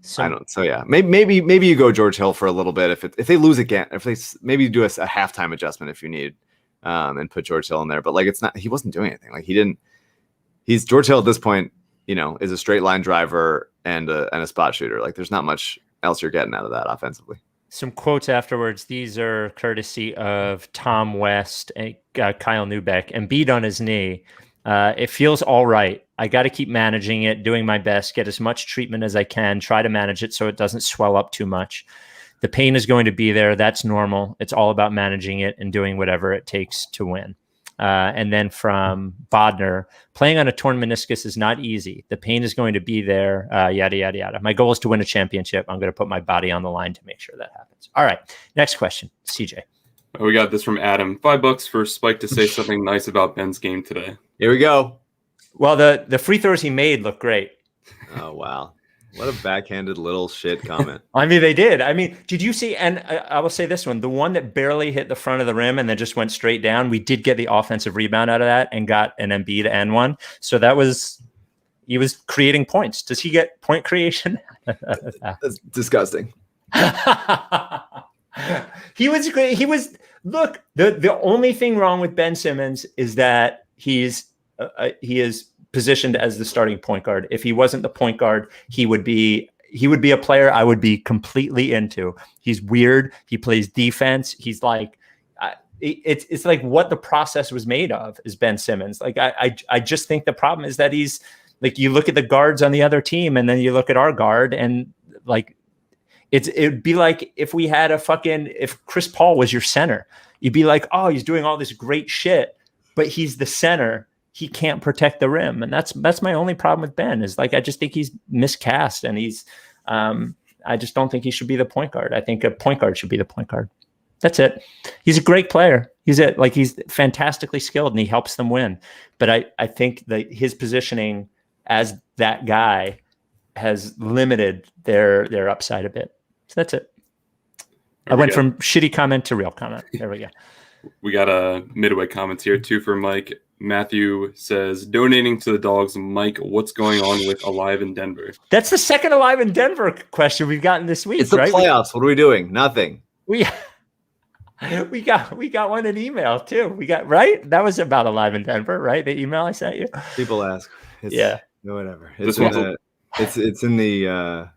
So yeah, maybe you go George Hill for a little bit if they lose again, if they maybe do a halftime adjustment if you need, and put George Hill in there. But like, he wasn't doing anything. Like he's George Hill at this point, is a straight line driver and a spot shooter. Like there's not much else you're getting out of that offensively.
Some quotes afterwards. These are courtesy of Tom West and Kyle Neubeck. Embiid on his knee. It feels all right. I got to keep managing it, doing my best, get as much treatment as I can, try to manage it so it doesn't swell up too much. The pain is going to be there. That's normal. It's all about managing it and doing whatever it takes to win. And then from Bodner, playing on a torn meniscus is not easy. The pain is going to be there, yada, yada, yada. My goal is to win a championship. I'm going to put my body on the line to make sure that happens. All right. Next question, CJ.
We got this from Adam. $5 for Spike to say something nice about Ben's game today.
Here we go.
Well, the free throws he made look great.
Oh, wow. What a backhanded little shit comment.
I mean, they did. I mean, did you see? And I will say this one, the one that barely hit the front of the rim and then just went straight down. We did get the offensive rebound out of that and got an Embiid and one. So he was creating points. Does he get point creation?
That's disgusting.
He was great. Look, the only thing wrong with Ben Simmons is that he is positioned as the starting point guard. If he wasn't the point guard, he would be a player I would be completely into. He's weird. He plays defense. He's like, it's like what the process was made of is Ben Simmons. Like, I just think the problem is that he's like, you look at the guards on the other team and then you look at our guard and like, it'd be like if we had if Chris Paul was your center, you'd be like, oh, he's doing all this great shit, but he's the center. He can't protect the rim. And that's my only problem with Ben is like, I just think he's miscast and I just don't think he should be the point guard. I think a point guard should be the point guard. That's it. He's a great player. He's fantastically skilled and he helps them win. But I think that his positioning as that guy has limited their upside a bit. So that's it. I went from shitty comment to real comment. There we go.
We got a midway comments here too for Mike. Matthew says, donating to the dogs. Mike, what's going on with Alive in Denver?
That's the second Alive in Denver question we've gotten this week.
It's the
right?
playoffs. What are we doing? Nothing.
We got one in email too. We got right. That was about Alive in Denver, right? The email I sent you.
People ask. Whatever. It's in the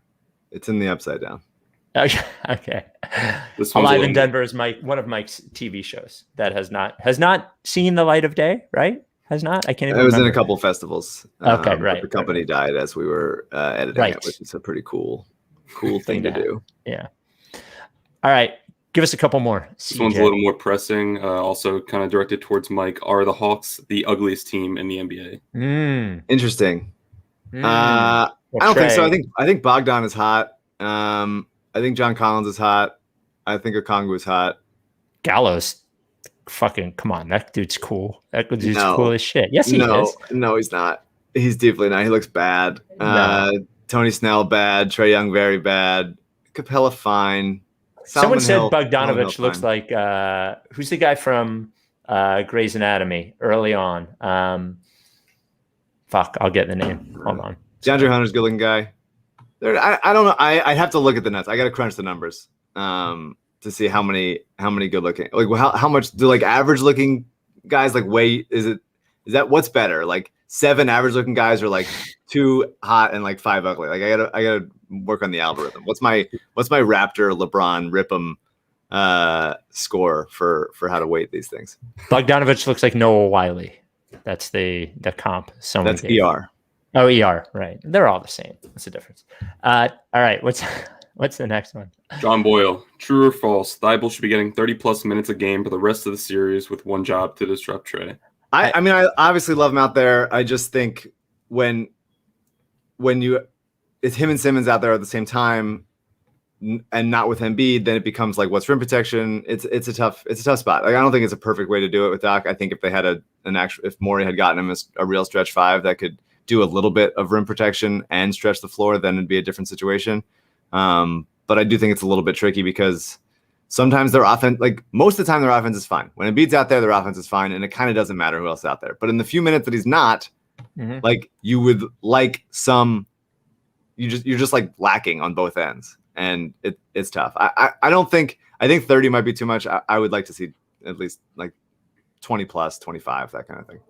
upside down.
Okay. Alive in Denver is one of Mike's TV shows that has not seen the light of day, right? Has not. I can't even.
It was
remember.
in a couple festivals.
Okay, right.
The company died as we were editing it, which is a pretty cool thing to do.
Yeah. All right. Give us a couple more.
This one's a little more pressing. Also, kind of directed towards Mike. Are the Hawks the ugliest team in the NBA?
Interesting. I don't think so. I think Bogdan is hot. I think John Collins is hot. I think Okongwu is hot.
Gallows, fucking come on, that dude's cool. That dude's cool as shit. Yes, he is.
No, he's not. He's deeply not. He looks bad. Tony Snell bad. Trae Young very bad. Capella fine.
Someone said Bogdanovich looks like who's the guy from Grey's Anatomy early on? I'll get the name. Hold on.
DeAndre Hunter's a good looking guy. I don't know. I have to look at the nuts. I got to crunch the numbers to see how many good looking. Like how much do like average looking guys like weight? Is that what's better? Like 7 average looking guys or like 2 hot and like 5 ugly? Like I gotta work on the algorithm. What's my Raptor LeBron Rip'em score for how to weight these things?
Bogdanovich looks like Noah Wiley. That's the comp.
That's ER.
Oh, ER, right. They're all the same. What's the difference? All right, what's the next one?
John Boyle, true or false? Thibault should be getting 30-plus minutes a game for the rest of the series with one job to disrupt Trae.
I mean, I obviously love him out there. I just think when it's him and Simmons out there at the same time and not with Embiid, then it becomes like, what's rim protection? It's a tough spot. Like, I don't think it's a perfect way to do it with Doc. I think if they had if Morey had gotten him a real stretch 5 that could do a little bit of rim protection and stretch the floor, then it'd be a different situation. But I do think it's a little bit tricky because sometimes their offense, like most of the time their offense is fine. When Embiid's out there, their offense is fine. And it kind of doesn't matter who else is out there. But in the few minutes that he's not, like you would like you're just like lacking on both ends. And it's tough. I think 30 might be too much. I would like to see at least like 20 plus, 25, that kind of thing.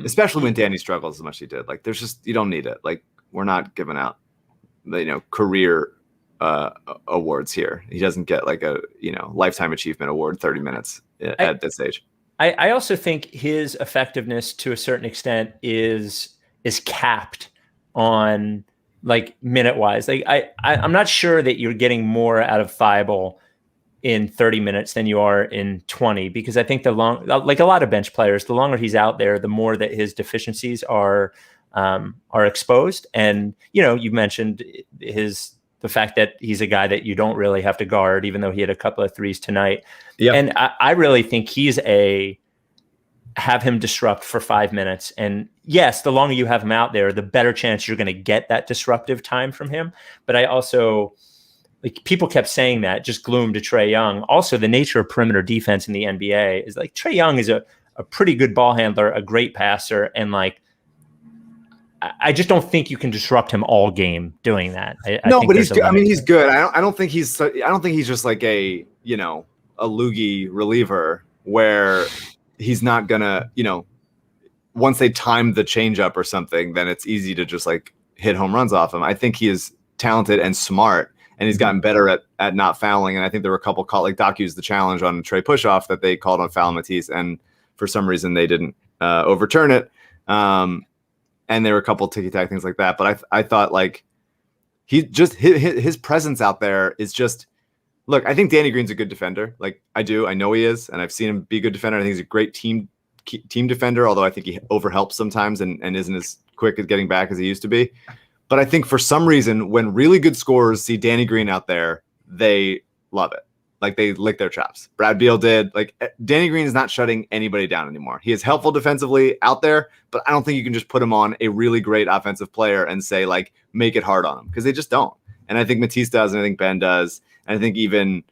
Especially when Danny struggles as much as he did. Like there's just, you don't need it. Like we're not giving out career awards here. He doesn't get like a lifetime achievement award 30 minutes at this age.
I also think his effectiveness to a certain extent is capped on like minute wise. Like I'm not sure that you're getting more out of Thibault in 30 minutes than you are in 20, because I think like a lot of bench players, the longer he's out there, the more that his deficiencies are exposed. And, you know, you mentioned the fact that he's a guy that you don't really have to guard, even though he had a couple of threes tonight.
Yep.
And I really think have him disrupt for 5 minutes. And yes, the longer you have him out there, the better chance you're going to get that disruptive time from him. But I also, like, people kept saying that, just gloom to Trae Young. Also, the nature of perimeter defense in the NBA is like Trae Young is a pretty good ball handler, a great passer. And like, I just don't think you can disrupt him all game doing that.
No, but he's good. I mean, he's good. I don't think he's just like a loogie reliever where he's not gonna, once they time the changeup or something, then it's easy to just like hit home runs off him. I think he is talented and smart, and he's gotten better at not fouling. And I think there were a couple like Doc used the challenge on Trey Pushoff that they called on foul Matisse, and for some reason they didn't overturn it. And there were a couple ticky-tack things like that. But I thought like his presence out there is just, look, I think Danny Green's a good defender. Like I know he is, and I've seen him be a good defender. I think he's a great team defender, although I think he overhelps sometimes and isn't as quick at getting back as he used to be. But I think for some reason, when really good scorers see Danny Green out there, they love it. Like they lick their chops. Brad Beal did. Like Danny Green is not shutting anybody down anymore. He is helpful defensively out there, but I don't think you can just put him on a really great offensive player and say like make it hard on him, because they just don't. And I think Matisse does, and I think Ben does, and I think even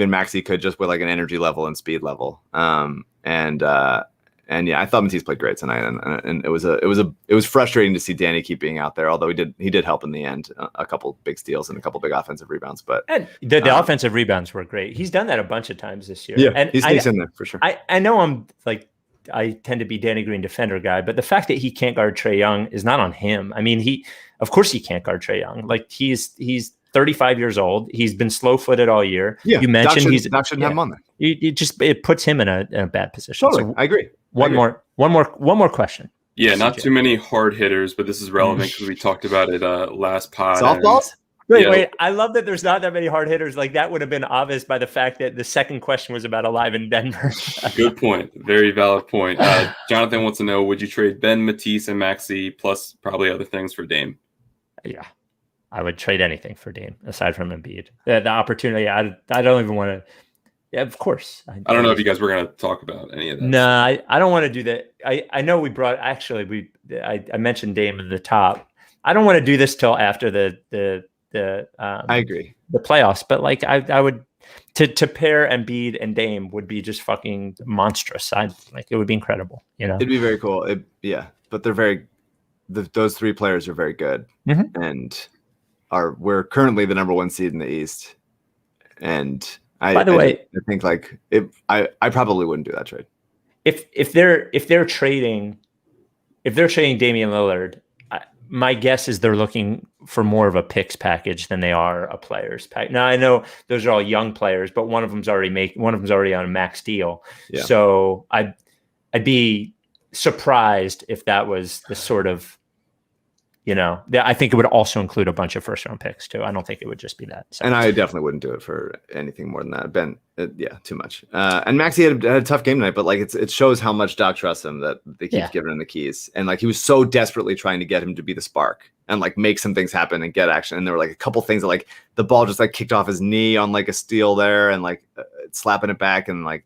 Maxey could, just with like an energy level and speed level. And yeah, I thought Matisse played great tonight, and it was frustrating to see Danny keep being out there. Although he did help in the end, a couple big steals and a couple big offensive rebounds. But
the offensive rebounds were great. He's done that a bunch of times this year.
Yeah,
and
he sneaks in there for sure.
I know I tend to be Danny Green defender guy, but the fact that he can't guard Trae Young is not on him. I mean, of course he can't guard Trae Young. Like he's 35 years old. He's been slow-footed all year.
Yeah,
you mentioned
Doc shouldn't have him on there.
It puts him in a bad position.
Totally, so I agree.
One more question.
Yeah, not too many hard hitters, but this is relevant because we talked about it last pod.
Softballs?
Wait. I love that there's not that many hard hitters. Like that would have been obvious by the fact that the second question was about Alive in Denver.
Good point. Very valid point. Jonathan wants to know, would you trade Ben, Matisse, and Maxey, plus probably other things, for Dame?
Yeah. I would trade anything for Dame aside from Embiid. The opportunity, I don't even want to. Yeah, of course.
I don't know if you guys were going to talk about any of that.
No, I don't want to do that. I know I mentioned Dame at the top. I don't want to do this till after the
I agree,
the playoffs. But like I would to pair Embiid and Dame would be just fucking monstrous. It would be incredible.
It'd be very cool. But they're those three players are very good, and we're currently the number one seed in the East. And I think I probably wouldn't do that trade.
If they're trading Damian Lillard, my guess is they're looking for more of a picks package than they are a players package. Now I know those are all young players, but one of them's already on a max deal. Yeah. So I'd be surprised if that was the sort of, I think it would also include a bunch of first round picks too. I don't think it would just be that.
And I definitely wouldn't do it for anything more than that. Ben, too much. And Maxey had a tough game tonight, but like it shows how much Doc trusts him that they keep giving him the keys. And like he was so desperately trying to get him to be the spark and like make some things happen and get action. And there were like a couple things that like the ball just like kicked off his knee on like a steal there and like slapping it back and like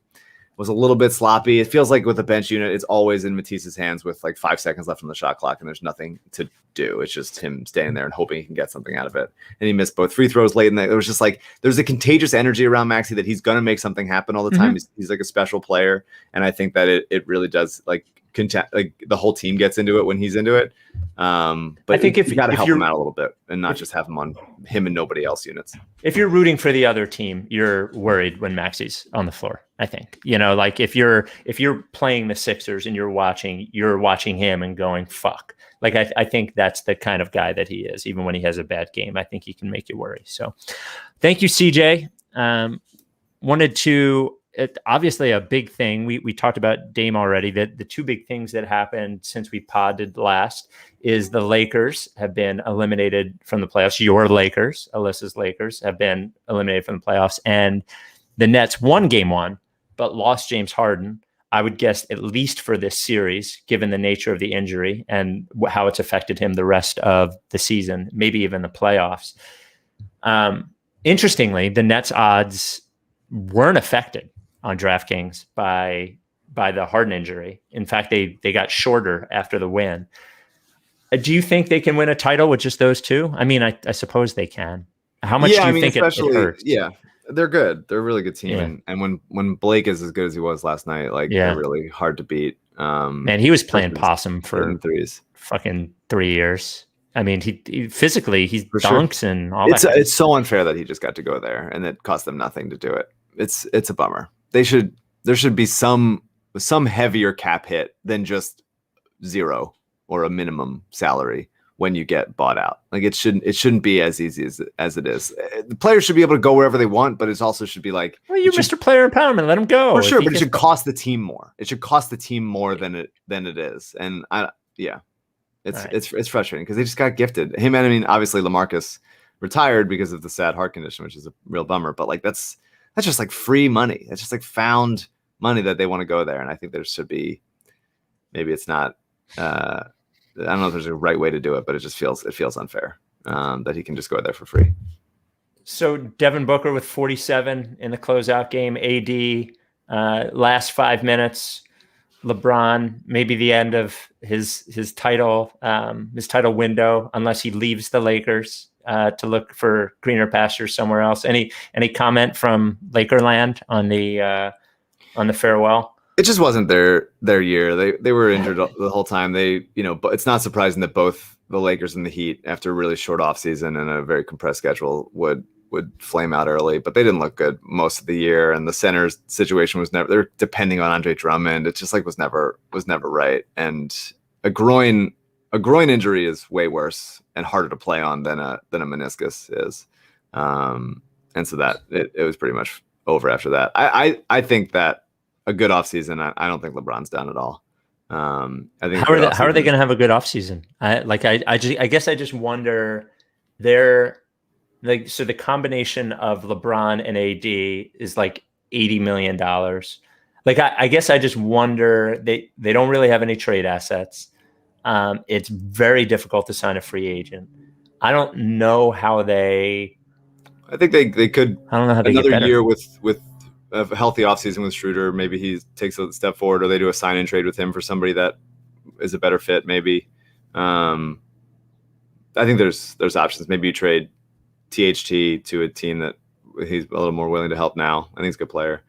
was a little bit sloppy. It feels like with the bench unit, it's always in Matisse's hands with like 5 seconds left on the shot clock and there's nothing to do. It's just him standing there and hoping he can get something out of it. And he missed both free throws late in the, it was just like, there's a contagious energy around Maxey that he's going to make something happen all the time. He's like a special player. And I think that it really does like the whole team gets into it when he's into it. But I think you got to help him out a little bit and not just have him on him and nobody else units.
If you're rooting for the other team, you're worried when Maxey's on the floor. I think, like if you're playing the Sixers and you're watching him and going, fuck. Like, I think that's the kind of guy that he is. Even when he has a bad game, I think he can make you worry. So thank you, CJ. Wanted to obviously a big thing. We talked about Dame already. That the two big things that happened since we podded last is the Lakers have been eliminated from the playoffs. Your Lakers, Alyssa's Lakers, have been eliminated from the playoffs, and the Nets won Game 1, but lost James Harden. I would guess at least for this series, given the nature of the injury and how it's affected him the rest of the season, maybe even the playoffs. Interestingly, the Nets odds weren't affected on DraftKings by the Harden injury. In fact, they got shorter after the win. Do you think they can win a title with just those two? I mean, I suppose they can. How much do you think it hurts?
Yeah, they're good. They're a really good team. Yeah. And when Blake is as good as he was last night, they're really hard to beat.
Man, he was playing possum for
threes.
Fucking 3 years. I mean, he physically, he
for
dunks
sure.
And all that.
It's so unfair that he just got to go there and it cost them nothing to do it. It's a bummer. There should be some heavier cap hit than just zero or a minimum salary when you get bought out. It shouldn't be as easy as it is. The players should be able to go wherever they want, but it also should be like,
well, you're Mr. Player Empowerment, let him go.
For sure, but it should cost the team more. It should cost the team more than it is. And it's frustrating because they just got gifted him. And I mean, obviously LaMarcus retired because of the sad heart condition, which is a real bummer, but that's just like free money. It's just like found money that they want to go there. And I think there should be, maybe it's not, I don't know if there's a right way to do it, but it feels unfair that he can just go there for free.
So Devin Booker with 47 in the closeout game. AD last 5 minutes. LeBron maybe the end of his title window, unless he leaves the Lakers to look for greener pastures somewhere else. Any comment from Lakerland on the farewell?
It just wasn't their year. They were injured the whole time. But it's not surprising that both the Lakers and the Heat, after a really short offseason and a very compressed schedule, would flame out early. But they didn't look good most of the year, and the center's situation was never. They're depending on Andre Drummond. It just was never right. And a groin injury is way worse and harder to play on than a meniscus is. And so that it was pretty much over after that. I think that a good offseason. I don't think LeBron's done at all. I think
how are they going to have a good offseason? I guess I just wonder. So the combination of LeBron and AD is like $80 million. I guess I just wonder they don't really have any trade assets. It's very difficult to sign a free agent. I don't know how they.
I think they could.
I don't know how they
another
get better.
year with a healthy offseason with Schroeder. Maybe he takes a step forward, or they do a sign and trade with him for somebody that is a better fit. Maybe. I think there's options. Maybe you trade THT to a team that he's a little more willing to help now. I think he's a good player.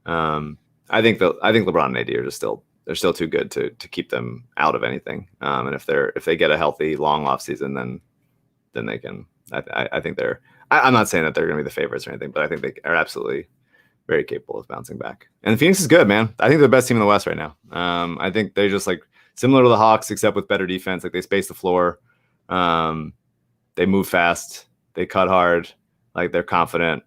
I think LeBron and AD are just they're still too good to keep them out of anything. And if they get a healthy long off season, then they can. I think I'm not saying that they're going to be the favorites or anything, but I think they are absolutely very capable of bouncing back. And Phoenix is good, man. I think they're the best team in the West right now. I think they're just similar to the Hawks, except with better defense. They space the floor. They move fast. They cut hard. They're confident.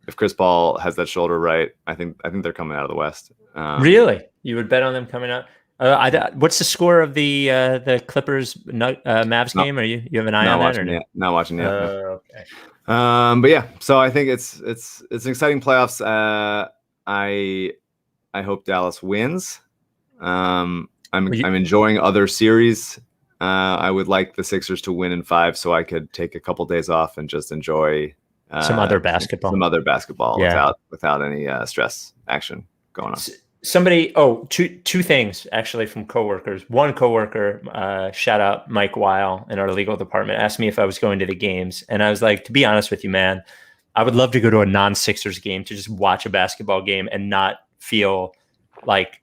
If Chris Paul has that shoulder right, I think they're coming out of the West.
Really? You would bet on them coming out? What's the score of the Clippers Mavs game? Are you have an eye on that or no?
Not watching yet.
Okay.
But yeah, so I think it's an exciting playoffs. I hope Dallas wins. I'm enjoying other series. I would like the Sixers to win in 5 so I could take a couple days off and just enjoy
some other basketball.
Without any stress action going on.
Somebody, two things actually from coworkers. One coworker, shout out Mike Weil in our legal department, asked me if I was going to the games. And I was like, to be honest with you, man, I would love to go to a non-Sixers game to just watch a basketball game and not feel like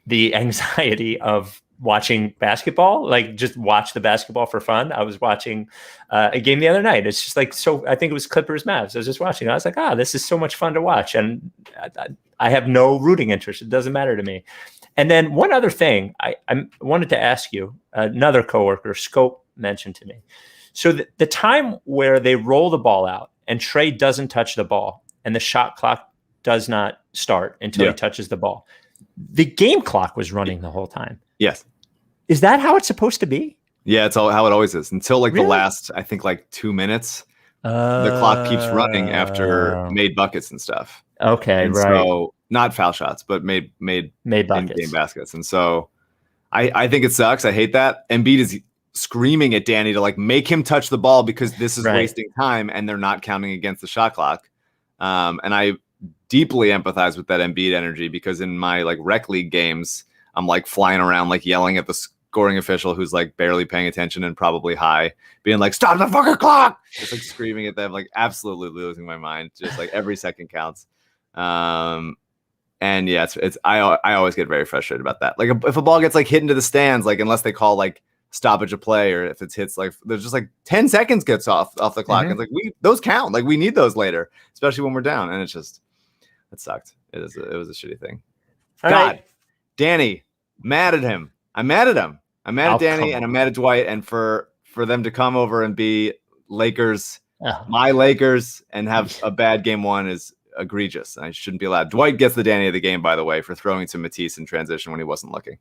the anxiety of watching basketball, just watch the basketball for fun. I was watching a game the other night. It's just so I think it was Clippers Mavs. I was just watching. I was like, this is so much fun to watch. And I have no rooting interest. It doesn't matter to me. And then one other thing I wanted to ask you, another coworker, Scope, mentioned to me. So the time where they roll the ball out and Trey doesn't touch the ball and the shot clock does not start until
Yeah.
he touches the ball. The game clock was running the whole time.
Yes.
Is that how it's supposed to be?
Yeah, it's all how it always is until like
Really?
the last, I think like 2 minutes. The clock keeps running after made buckets and stuff.
Okay,
And
right.
so not foul shots, but made
buckets.
in-game baskets. And so I think it sucks. I hate that. Embiid is screaming at Danny to like make him touch the ball because this is
Right.
wasting time and they're not counting against the shot clock. And I deeply empathize with that Embiid energy because in my like rec league games, I'm like flying around like yelling at the scoring official who's like barely paying attention and probably high, being like, "Stop the fucking clock!" Just like screaming at them, like absolutely losing my mind. Just like every second counts. And yeah, I always get very frustrated about that. Like if a ball gets like hit into the stands, like unless they call like stoppage of play or if it's hits like there's just like 10 seconds gets off the clock. And it's like those count. Like we need those later, especially when we're down. And it's just it sucked. It was a shitty thing.
All
God,
right.
Danny, mad at him. I'm mad at him. I'm mad at Danny and I'm mad at Dwight. And for them to come over and be Lakers, my Lakers, and have a bad game one is egregious. I shouldn't be allowed. Dwight gets the Danny of the game, by the way, for throwing to Matisse in transition when he wasn't looking.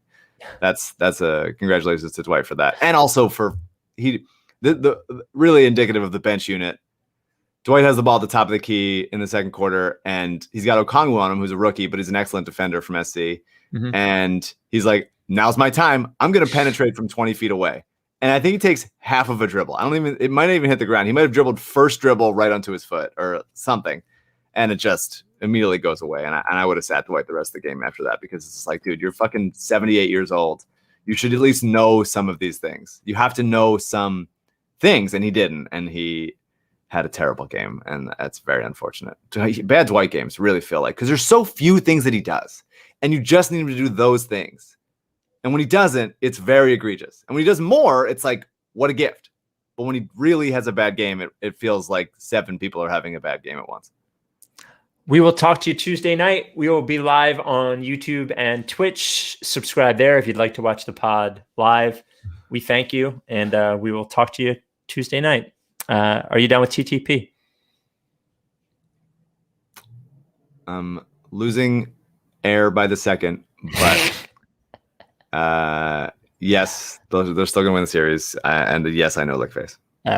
That's a congratulations to Dwight for that, and also for the really indicative of the bench unit. Dwight has the ball at the top of the key in the second quarter, and he's got Okongwu on him, who's a rookie, but he's an excellent defender from SC. And he's like, "Now's my time. I'm going to penetrate from 20 feet away." And I think he takes half of a dribble. It might not even hit the ground. He might have dribbled first dribble right onto his foot or something. And it just immediately goes away. And I would have sat Dwight the rest of the game after that because it's like, dude, you're fucking 78 years old. You should at least know some of these things. You have to know some things. And he didn't. And he had a terrible game. And that's very unfortunate. Bad Dwight games really feel like, because there's so few things that he does. And you just need him to do those things. And when he doesn't, it's very egregious. And when he does more, it's like, what a gift. But when he really has a bad game, it feels like 7 people are having a bad game at once.
We will talk to you Tuesday night. We will be live on YouTube and Twitch. Subscribe there if you'd like to watch the pod live. We thank you, and we will talk to you Tuesday night. Are you done with TTP?
Losing air by the second, but yes, they're still going to win the series. And yes, I know lick face.